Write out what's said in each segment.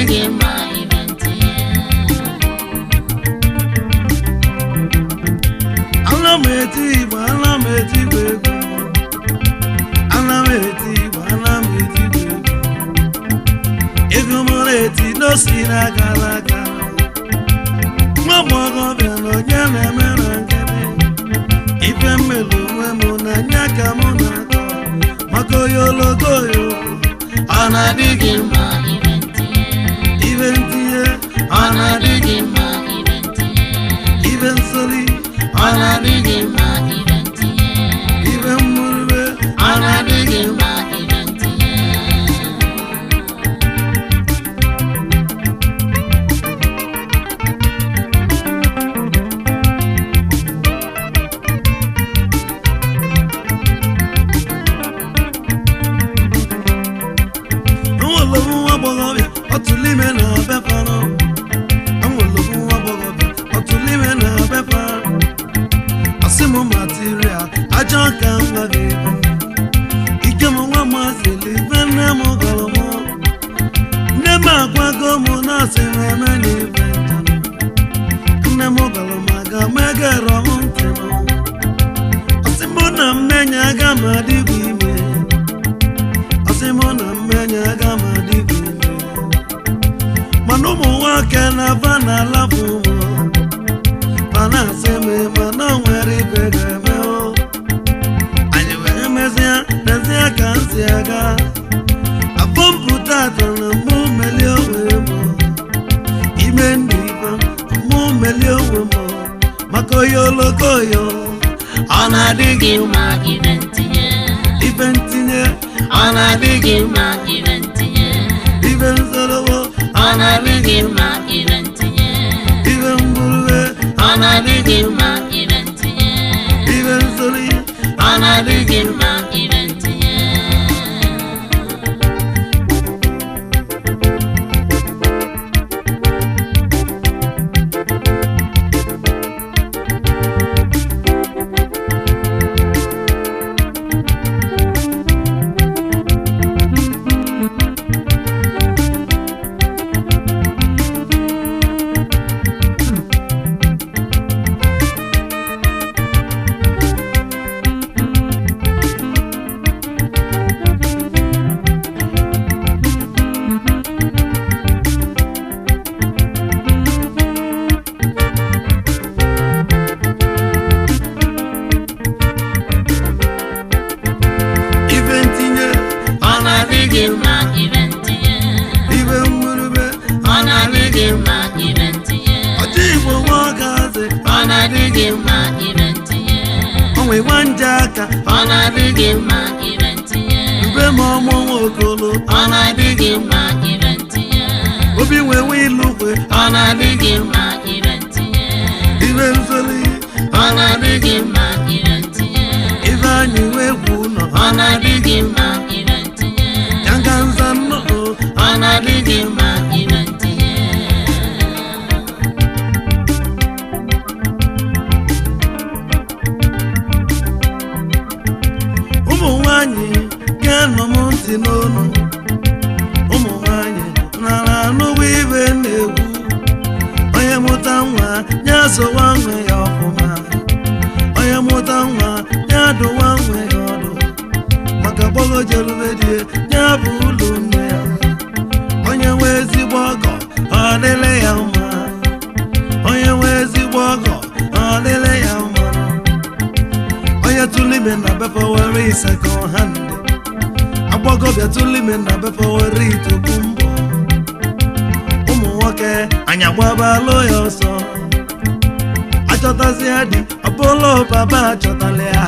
na-adịghị mma ibe ntinye. Ana m eti Igbo, ana m eti Igbo egwu. Ana m eti Igbo, ana m eti Igbo egwu. Ego mụrụ eti n'osi n'aka n'aka. Nwa agbọghọbịa na onye na-eme na nkebe. Ife mmelu onwe m na nya ka mụ na-akọ. Maka oyologo yo, Ọ na-adịghị mma ibe ntinye. ibe ntinye, Ọ na-adịghị mma ibe ntinye. ibe nsoli, Ọ na-adịghị mma ibe ntinye. ibe mmurube, Ọ na-adịghị mma ibe ntinye. Anwụlọbụ nwa agbọghọbịa ọtụlime na befanụ. Anwụlọbụ nwa agbọghọbịa ọtụlime na befanụ. Asị m material ajọ ka m gbaghị ebe. Ike m nwa mazili ife nne m gọrọ m. Nne m agwago m na asị m eme n'ibe njem. Nne m gọrọ m aga m egero m ntị m. Asị m na mmenye aga m adịghị ime. Asị m na mmenye aga m adịghị ime. Mana ụmụ nwoke na-aba n'ala bụ ụmụ. Ma na-asị m mana o nwere ibe ga-eme o. Anyị wee mezie nezie ka m si aga. Afọ mpụta atọ na mụ melie onwe m. Ime ndụ ibe mụ melie onwe m. Maka oyoloko yo, Ọ na-adịghị mma ibe ntinye. ibe ntinye, Ọ na-adịghị mma ibe ntinye. ibe nzorowo, Ọ na-adịghị mma ibe ntinye. ibe mgburube, Ọ na-adịghị mma ibe ntinye. ibe nzori, Ọ na-adịghị mma ibe ntinye. ibe ntinye, Ọ na-adịghị mma ibe ntinye. ibe mgburube, Ọ na-adịghị mma ibe ntinye. ọchị Igbo nwogazi, Ọ na-adịghị mma ibe ntinye. onwe nwanje aka, Ọ na-adịghị mma ibe ntinye. ube ma ọmụ nwokolo, Ọ na-adịghị mma ibe ntinye. obi nwewe ilukwe, Ọ na-adịghị mma ibe ntinye. ibe nzori, Ọ na-adịghị mma ibe ntinye. ibe anyị wee gwu ụlọ, Ọ na-adịghị mma ibe ntinye. yanga nza nnọọ, Ọ na-adịghị mma ibe ntinye. ụmụ nwanyị ga-anọ m ntị n'onu. Ụmụ nwanyị nara anụwa ibe na-egwu. Onye mụta nwa ya zụwa nwe ya ọfụma. Onye mụta nwa ya dụwa nwe ya ọdụ. Maka gbọgo jerubedie ya bụ ụlọ nne ya. Onye nwe ezigbo ọgọ ọ dịle ya mma. Onye nwe ezigbo ọgọ ọ dịle ya mma. Onye tụlime na befe were second hand. Agbọghọbịa tụlime na befe were itoku mbọ. Ụmụ nwoke anyị agbabalụ ya ọsọ. Achọtazịa di ọbụlụ baba achọtala ya.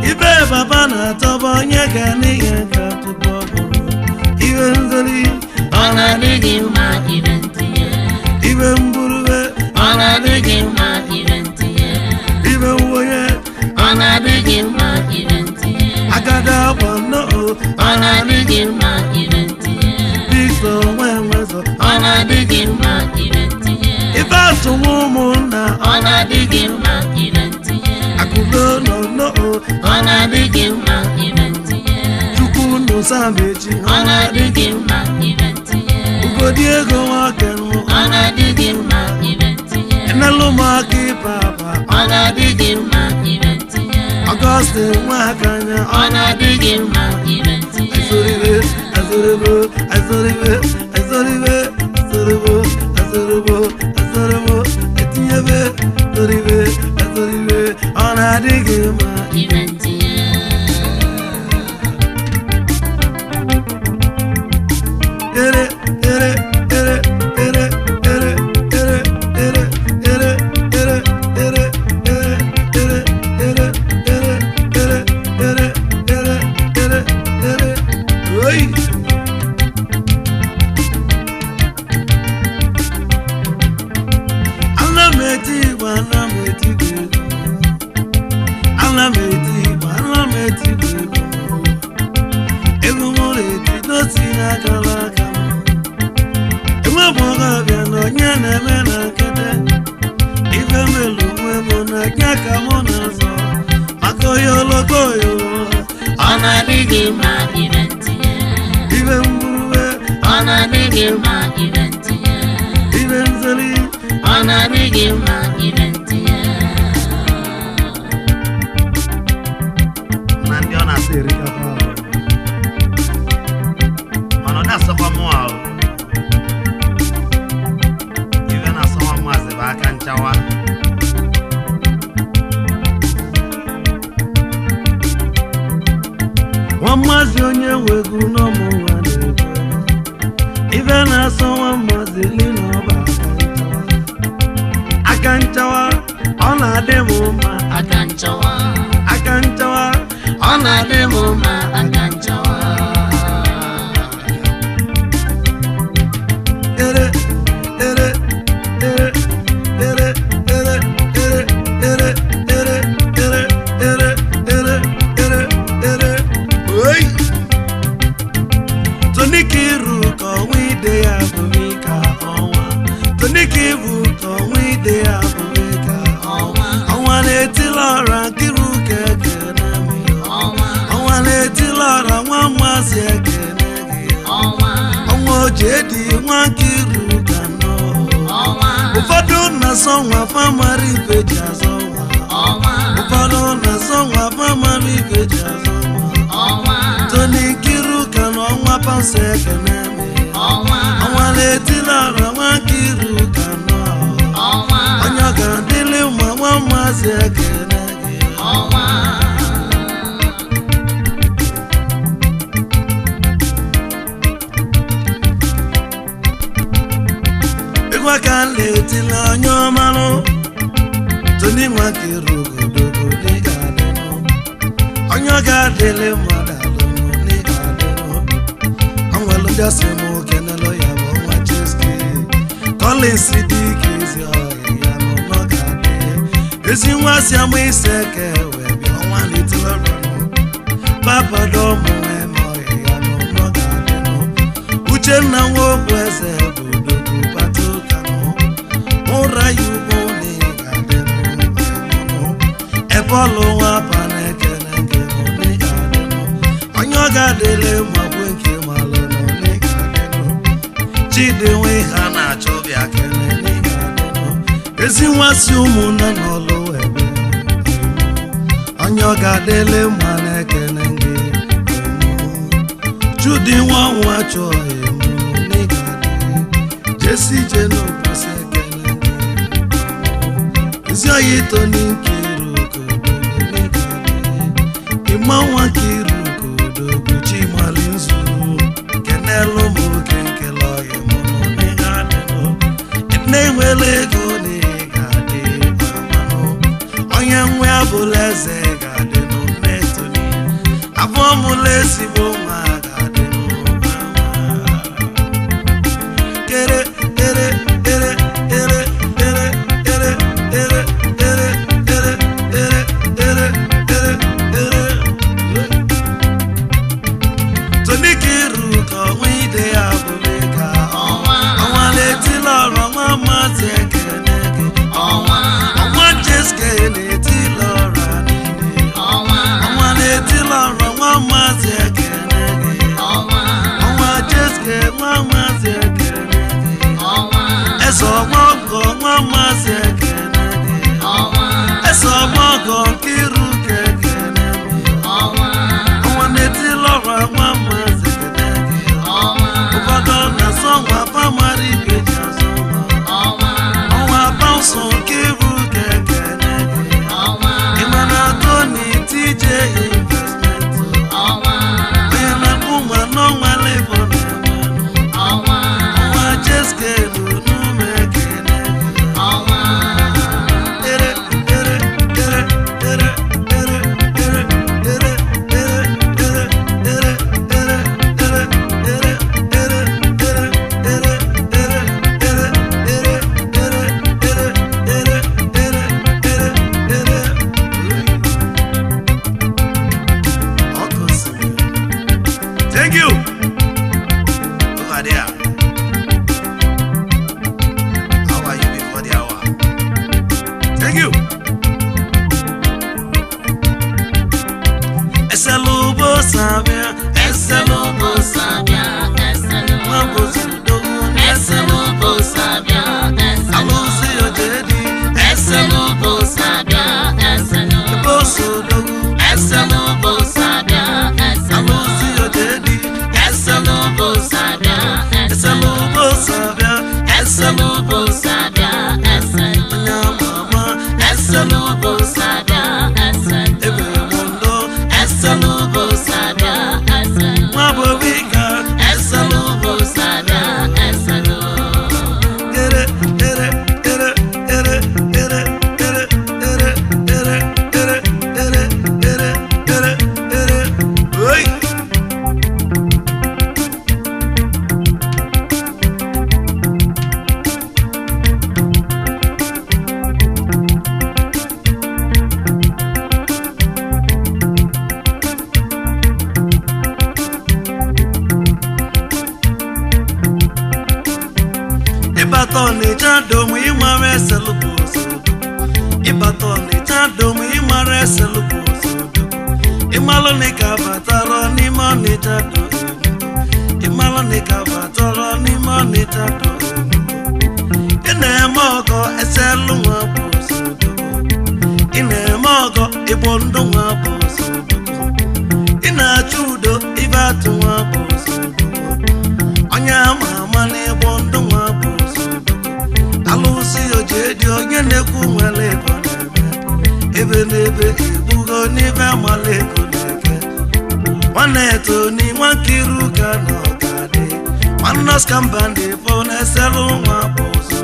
Ibe baba na-atọba onye ga n'ihe ga tupu ọ bụrụ. Ibe nzori, Ọ na-adịghị mma ibe ntinye. ibe mgburube, Ọ na-adịghị mma ibe ntinye. ibe nwonye, Ọ na-adịghị mma ibe ntinye. agada akwa nnọọ, Ọ na-adịghị mma ibe ntinye. biko nwe nwezọ. Ọ na-adịghị mma ibe ntinye. Ife asụnwụ ụmụnna, Ọ na-adịghị mma ibe ntinye. akụdo nọ nnọọ, Ọ na-adịghị mma ibe ntinye. Chukwu nụsa mechi, Ọ na-adịghị mma ibe ntinye. ugo Odiego wakenu Ona digi ma ibentinye Enalumaki papa Ona digi ma ibentinye Augustine wakanya Ona digi ma ibentinye Azoribe Etinyebe Azoribe Ona digi ma ibentinye Ere Ona digi ma ibentinye Ona digi ma ibentinye Ona digi ma ibentinye Nandi ona siri kapa Manoda sofa moa Iwe na sofa moa zeba kanchawa Wamazi onye wegu no mwa nekwe Iwe na sofa moa zili no ba Akanchawa Ona demo ma Akanchawa Ona demo ma akanchawa Jedi nwakiru kano Ụfọdụ na sọnwa famari feji azọnwa Ụfọdụ na sọnwa famari feji azọnwa Tony kiru kano ọnwa panse keneme Ọnwa na-etilara nwakiru kano Onye ga-adịlị ma nwa mmazi ekene gị Wakaleti la nyomano Tony wakiru godogo ni gadeno Onyo gadele madalo ni gadeno Anwalo jasemo kenelo yabo wacheski Calling sidiki zi yano no gade Ezi wasi amu iseke webi onwa little rano Papa domo emo yano no gadeno Uche na wokweze godogo pato Ora yubo ni gadeno Ebolo wa panekene ni gadeno Onyo gadele mabwenke malono ni gadeno Chidewe hana chobi akene ni gadeno Ezi wasi umuna nolo ebe Onyo gadele manekene Chudi wa wacho ni gadeno Jesi jeno proseke Zayito ni kiru kodogo ni gade Imawa kiru kodogo chimalinzu Kenelo mo kenkelo yemono ni gade no Itne welego ni gade amano Onye mwe abuleze gade no netoni Avo mulesi boma gade no Kere Mama mogo kiru kekene ọnwa n'eti lọrọ nwa maazị kenedi ụfọdụ na sọnwa pamari beji azụ ọnwa baụsụ kiru kekene ịmana toni TJ investment onye na-akpụ nwa n'ọnwa lebo ọnwa jeskelu n'ume kene Thank you. Over there. How are you before the hour? Thank you. Eselubo sabia, eselubo sabia, eselubo sabia, alusi ojedi, eselubo sabia, eselubo sabia, alusi ojedi, eselubo sabia, nyamama, eselubo sabia, ebewondo, mwabobika, Oi! Ibaton ni jado mu imare seluboso. Ibaton ni jado mu imare seluboso. Imalo ni kabataro ni mani jado. Imalo ni kabataro ni mani jado. Ine mogo eselu waboso. Ine mogo ibondo waboso. Ina chudo ibatu waboso. Onya mama ni bondo waboso. Alusi ojedi onye nekwu nwele ego ebe n'ebe ibugo n'ibe amaleko n'eke nwanne eto ni nwakiru ka n'ọkadị nwanne skamba ndị fọ na-eselu nwa boso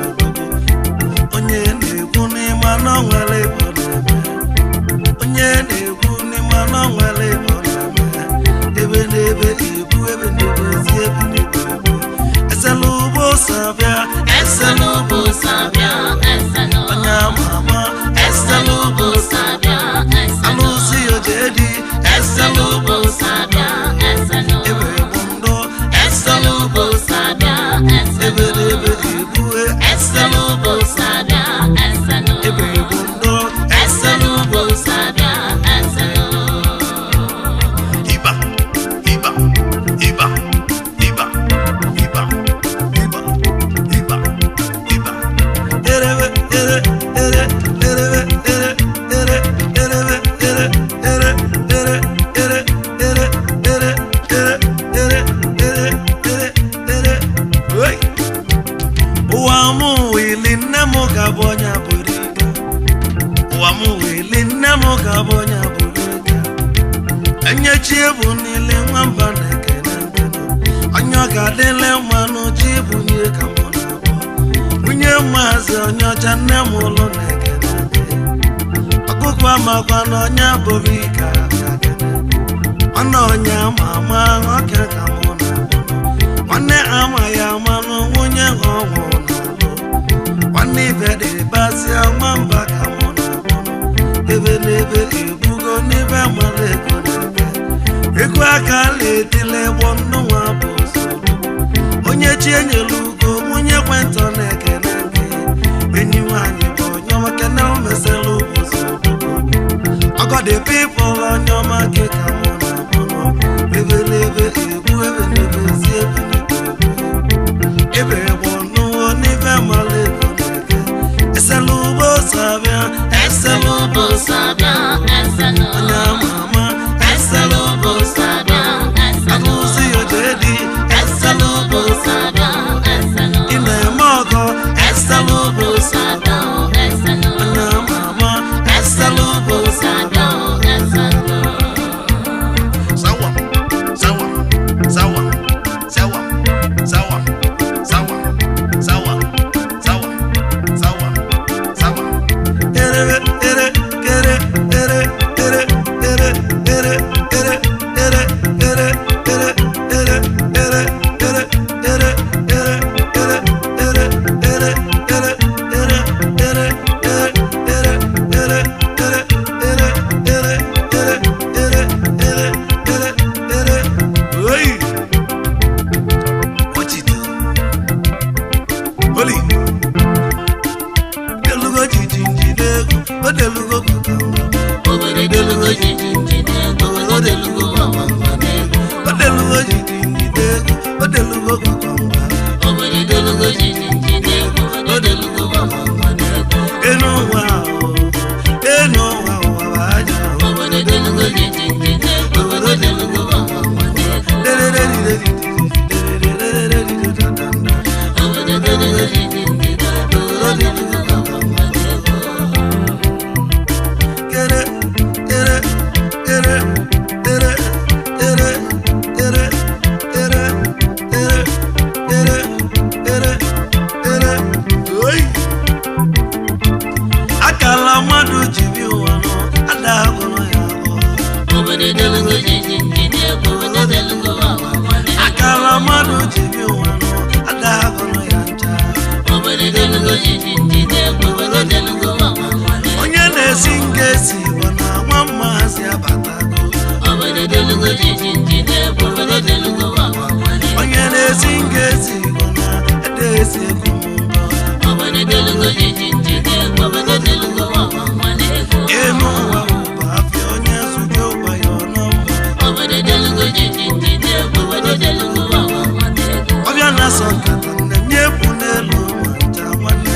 onye na-ekwu n'ịma n'onwele ego n'ebe onye na-ekwu n'ịma n'onwele ego n'ebe ebe n'ebe ibu ebe n'ebe si ebe n'ebe eselubo sabia Onyamama eselubo sabia alusi ojedi eselubo sabia ebewondo eselubo sabia ebelebe ibue eselubo sabia ebewondo eselubo sabia iba Chiebu nile nwamba nekene onyo gadele manu chibu nye kamona unye mazi onyo channe mulo nekene akukwa makwa no nya bobika ono nya mama ngoke kamona wanne ama ya manu unye ngowo wanne vede basi nwamba kamona ebe nebe ibugo nebe maleko Ekwa kale dile wono waboso onye chi enyelugo munye kwento nekene enyi wanyi bonyo makene meselu boso I got the people on your market come on ebe ebu ebe nebe si ebe wonu oni ve maleko eselu bo sabia Eselobo sabia, eselo. Mama, Eselobo sabia, eselo. Alusi Ojedi, Eselobo sabia, eselo. Inemogo, Eselobo sabia, eselo. Mama, Eselobo sabia, eselo. Sawa, sawa, sawa, sawa, sawa, sawa, sawa, sawa, sawa, sawa. Ere, ere, ere, ere, ere, ere, ere, ere, ere, ere, ere, ere, ere, ere, ere, ere, ere, ere, ere, ere, onye na-esi ngesi bụ na nwa mmasị abatago. Onye na-esi ngesi bụ na ede-esi ego mbọ. Enu ụwa ụba afịa onye zụji ụgba ya ọnụ mbọ. Ọbịa na-asọ nkata nne nye bụ n'elu ma ncha nwanne.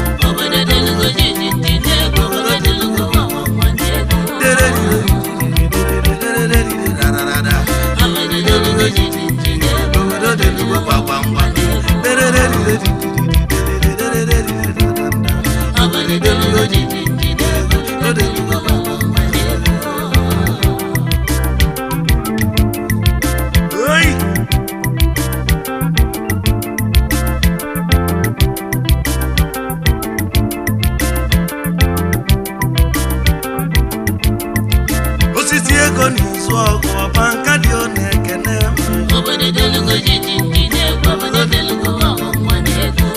Osisi ego n'izu ọgụ ọba nka dị ọ na-ekene m.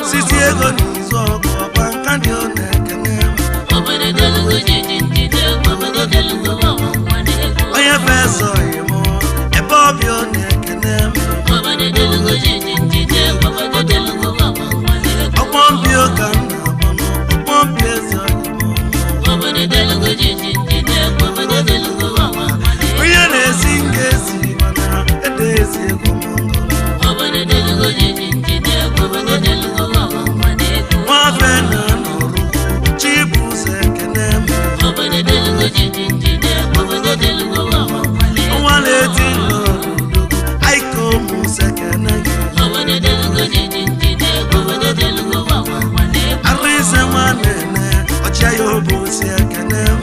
Osisi ego n'izu ọgụ ọba nka dị ọ na-ekene m. Onye fesa ọyị m ebe ọbịa ọ na-ekene m. Ọkpọ mbịa ụka m na-abọnụ ọkpọ mbịa eze ọyị m. Onye na-esi ngesi mana ede-esi ego m ngọrọ. Nwafe na nọrụ Chibuzo ekene m. Ọnwa na-eti n'obodo Aiko Musa ekene gị. Arịse nwa na-ene ọchịagha Obosi ekene m.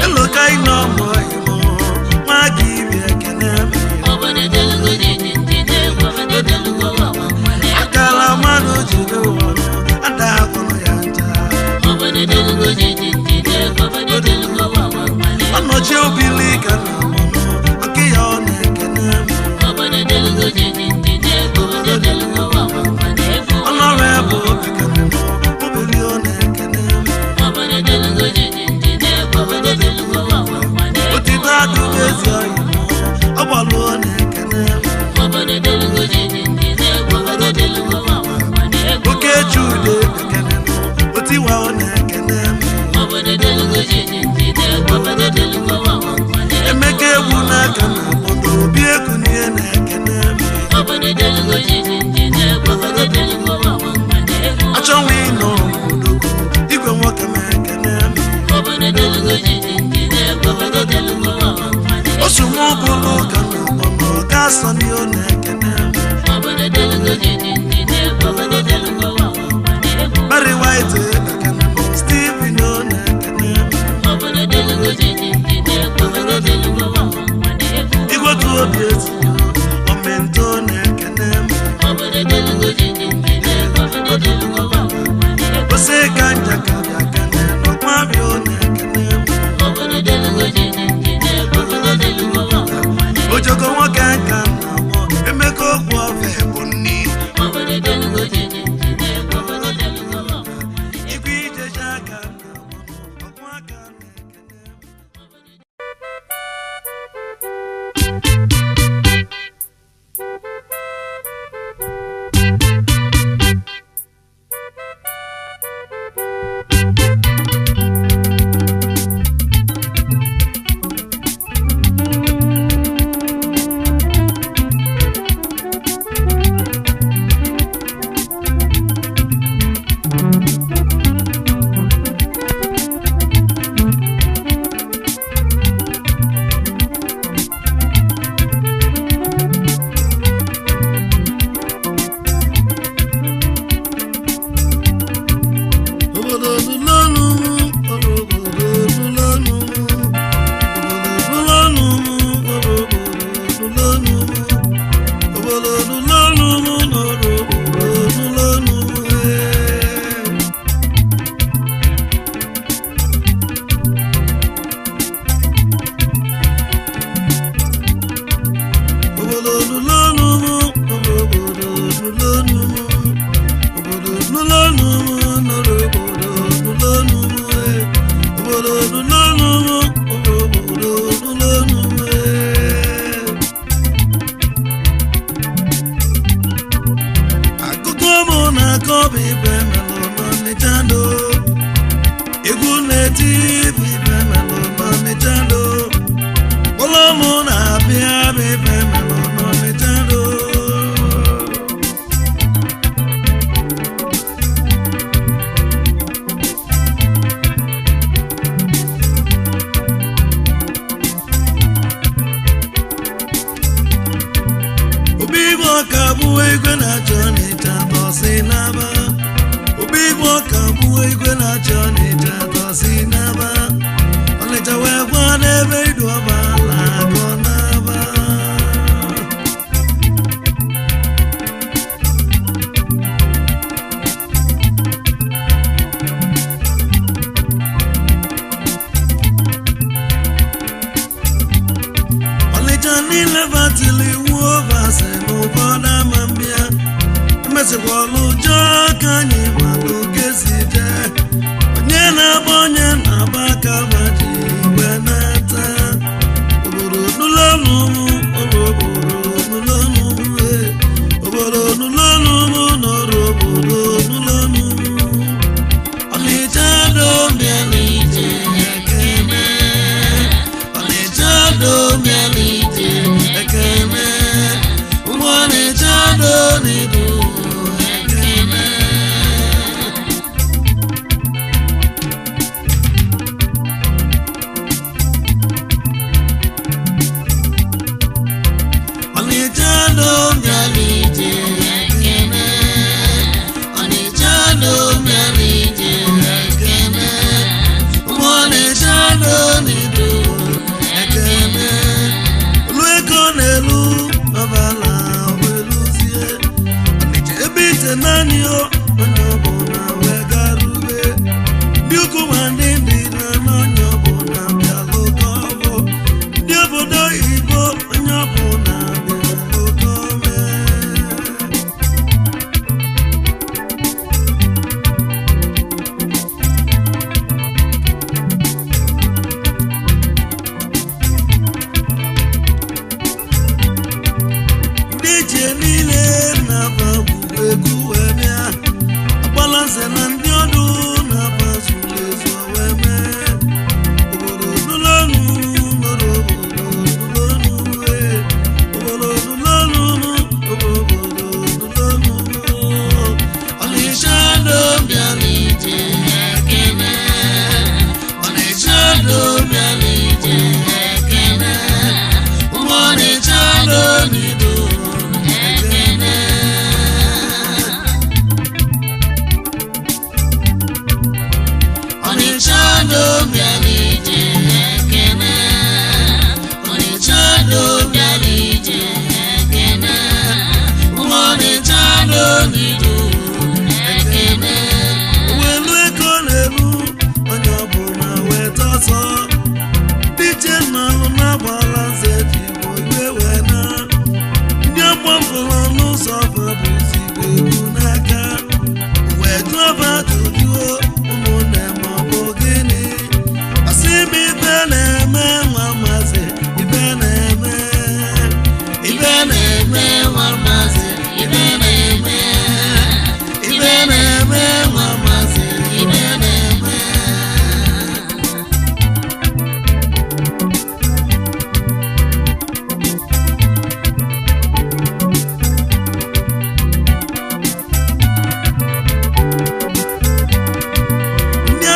Eloka ịnọ mọ ịmụ nwa gị ibi ekene m. Akala mmadụ jide ụwa ada agụrụ ya ncha. Ọnọchi obili ka na mọnụ ọkị ya ọ na-ekene m. Ọnọrọ ebe obi ka na obili ọ na-ekene m. Otito adụghị ezi ọyị m ọgbalụ ọ na-ekene m. Oke Jude ekene m otiwa ọ na-ekene m. Emeka egwu n'aka na obodo obi eku n'ihe na-ekene m. Achọghị ịnọ eze ka njaka bịa kene n'ọkwa bịa ọ na-ekene ojogo nwoke ka na-amụ emeka okwu ọfe bụ nni igwe ijeji aka na-amụ ọkwa aka na-ekene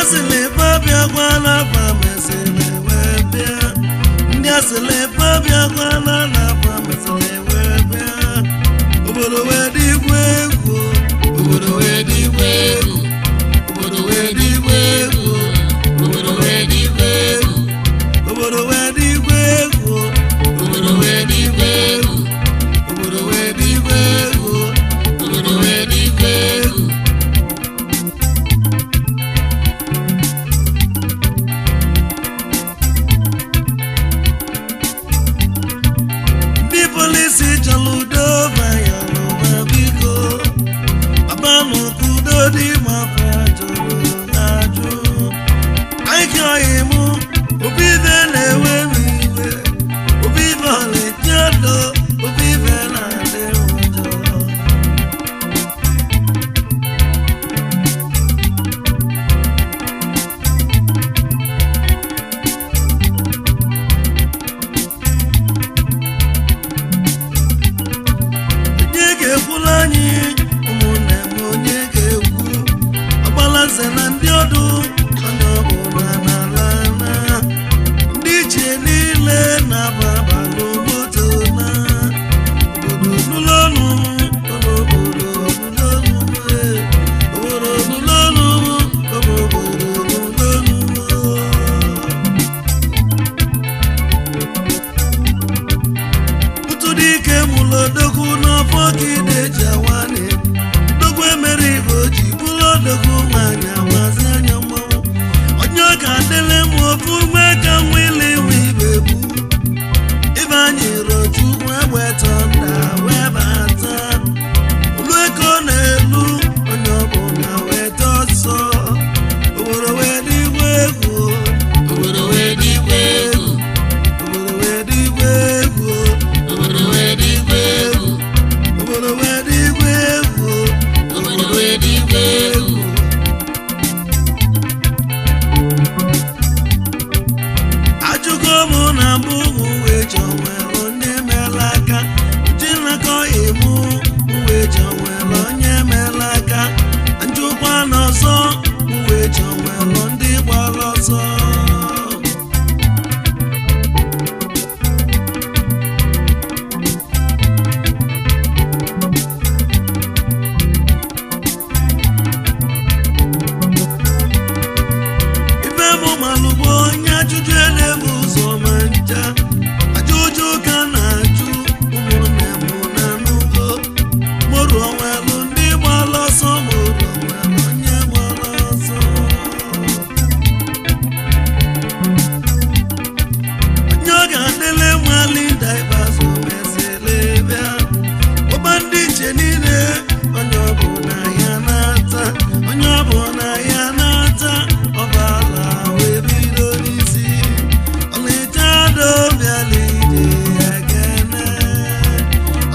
asịlị babịa gwana afa mesịrị wee bịa ndị asịlị babịa gwana afa mesịrị wee bịa obodo wee dị igwe egwu obodo wee dị igwe egwu obodo wee dị igwe egwu obodo wee dị igwe egwu obodo wee dị igwe egwu obodo wee dị igwe egwu obodo wee dị igwe egwu obodo wee dị igwe egwu ndị polisi chọrọ udo bayọrọ ma biko abanụ kudo dị maka jụrụ ajụ anyị ọyị mụ obi ibe na-ewe m iwe obi ibe ọlịjado obi ibe na-adị ụjọ onye ga-ekwula anyị ụmụnne m onye ga-ekwu agbala nze na ndị ọdụ onye ọbụla n'ala na ndị ichie niile na-ababalụ moto na obodo nụlọnụ obodo nụlọnụ obodo nụlọnụ obodo nụlọnụ ụtụ dị ike mụlụ odogwu n'ọfọ gide ji awane odogwu emere ibe oji bụrụ odogwu nwanyị amazi anya mmanwụ onye ọ ga-adịle m ofu ume ka nwile iwe ibe bụ ibe anyị roju wee weta nda wee bata olu ego na-elu onye ọbụla weta ọsọ obodo wee dị igwe egwu obodo wee dị igwe egwu obodo wee dị igwe egwu obodo wee dị igwe egwu obodo wee dị igwe egwu obodo wee dị igwe egwu ajụgo m na mbụ wee chọ nwere onye meela aka ji nnakọ emu wee chọ nwere onye meela aka njụkwa n'ọzọ wee chọ nwere ndị gbara ọsọ ife bụ malụgbo onye ajụjụ elebu ụzọ ma ncha ajụjụ ka na-ajụ ụmụnne m na n'ugo moru onwelu ndị gbara ọsọ moru onwelu onye gbara ọsọ onye ọ ga-adịle nwali daibazụ mesịrị bịa ụba ndị iche niile onye ọbụla ya na-ata onye ọbụla ya na-ata ọbala wee bido n'isi ọlịcha dobiala ije ekene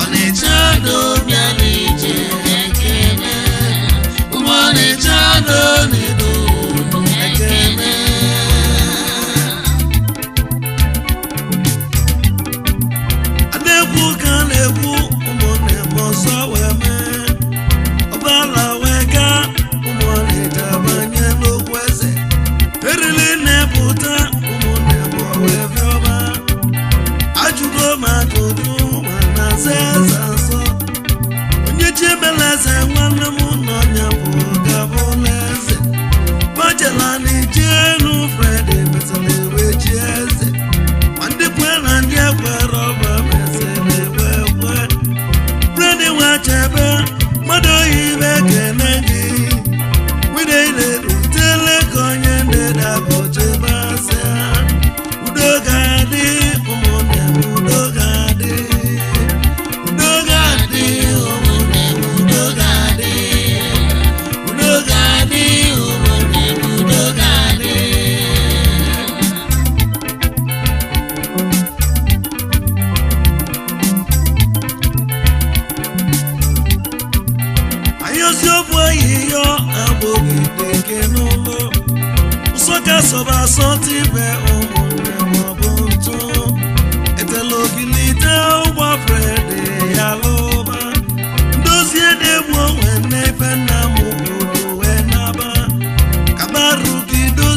Ọnịcha dobiala ije ekene ụmụ Ọnịcha donido ekene adekwu ka na-ekwu ụmụnne m ọzọ wee mee ọbala wee gaa ụmụ Ọnịcha banye n'okwu eze erili na-epụta ụmụnne m wee bịọba ajụgo m ajụjụ ma na-aza eze asọ onye chiebela eze nwanne m na ọnya bụ gabụla eze bajela na ije elu Fred mesịrị wee chi eze ma ndị kwe na ndị ekwere ọba mesịrị wee kwe Fred nwachebe mmadụ oyibe kene gị nwide ilerutele ka onye ndeda gọchebe asị ha udo ga-adị ụmụnne m udo ga-adị udo ga-adị ụmụnne m udo ga-adị udo ga-adị ụmụnne m udo ga-adị anyị ozi ofu ehihie agbogide ke n'ụlọ ụsọ ka sọba asọta ibe ụmụnne maọbụ ntụ etela ogilite ụgbọ Fred ya lụba ndozie na-egbu onwe nne ife nna m kwuru wee naba kabarugide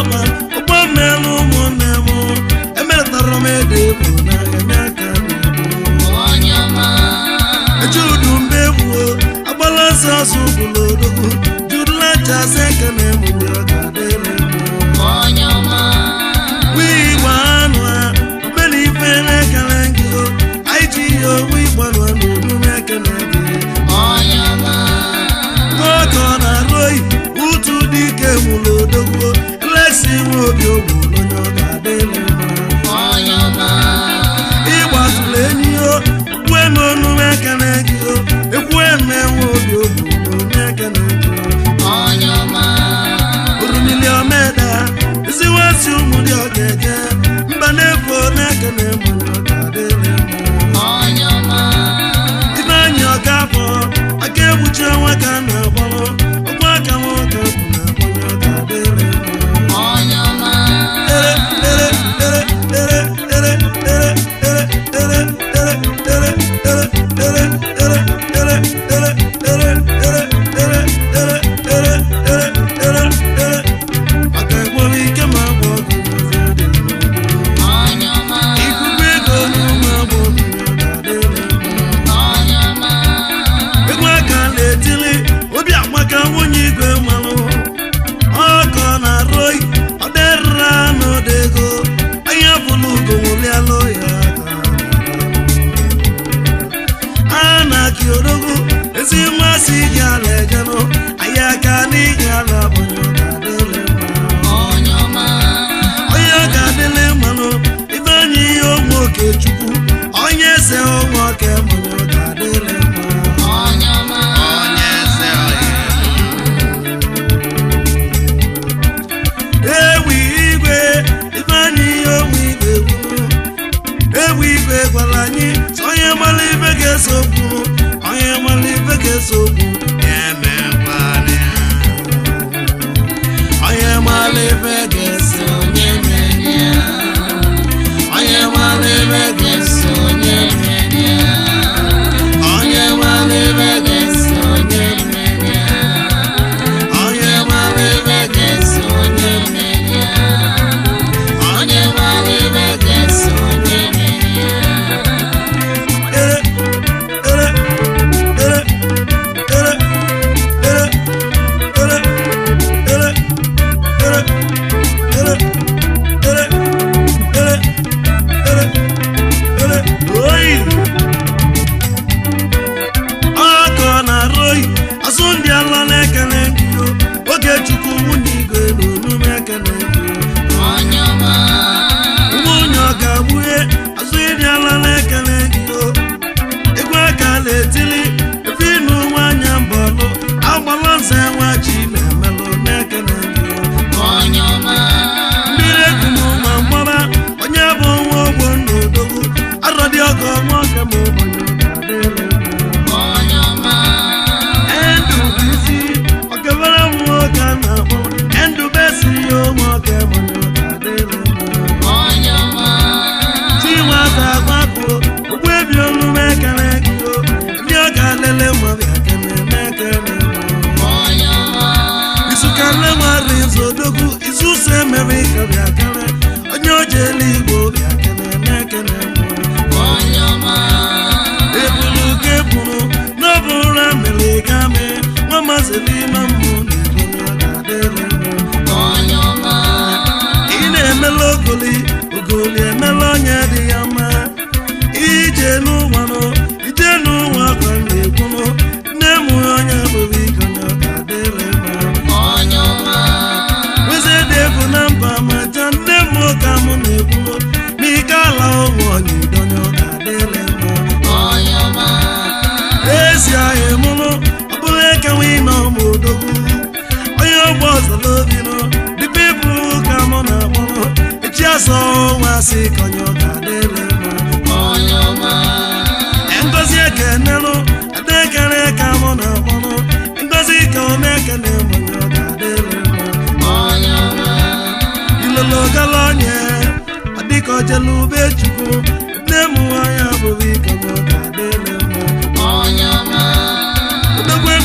ọma ụgbọ mmelụ ụmụnne m emetara m ede bụ na eme aka ejudu mbe gbuo agbala nsọ asụ bụla odogwu judula chasị ekene m ndị ọ ga-adịrị wii gba anụ a obenife na-ekele gị anyị ji ihe owu ịgbanụ n'udu na-ekele gị ọkọ na-arụ oyi utu dị ike mụrụ odogwu elesi nwe obi ogbu onye ọ ga-adịrị ịgbazụrụ enyi o kwue m onu ekele gị o ekwue m enwe obi ogbu onye ekele gị orumili omeda eziwasi ụmụ dị ọ ga-eje mba na-efu na-ekele m onye ọ ga-adịrị ibe anyị ọ ga-afọ aka egbuchi onwe ka a na-agbalụ ọkwa aka nwoke bụ na onye ọ ga-adịrị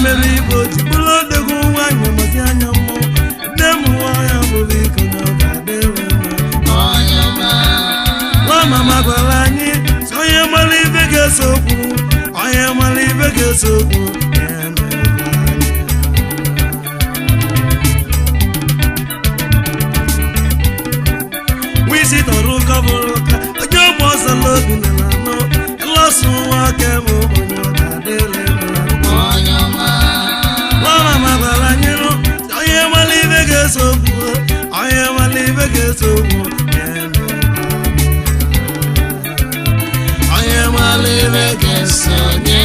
Meri bo ti bulo de gun wa mo mo ti anya mo. Ne mu wa ya bo vi kan ga-esokwu onye mara ibe ga-esokwu wisi tọrọ ụka bụrụ ụka onye ọgba ọsọ n'obi na anọ ịlọsụ nwa aka m onye ọ ga-adịrị mara mabara nyere onye mara ibe ga-esokwu onye mara ibe ga-esokwu onye mara ibe ga-esonye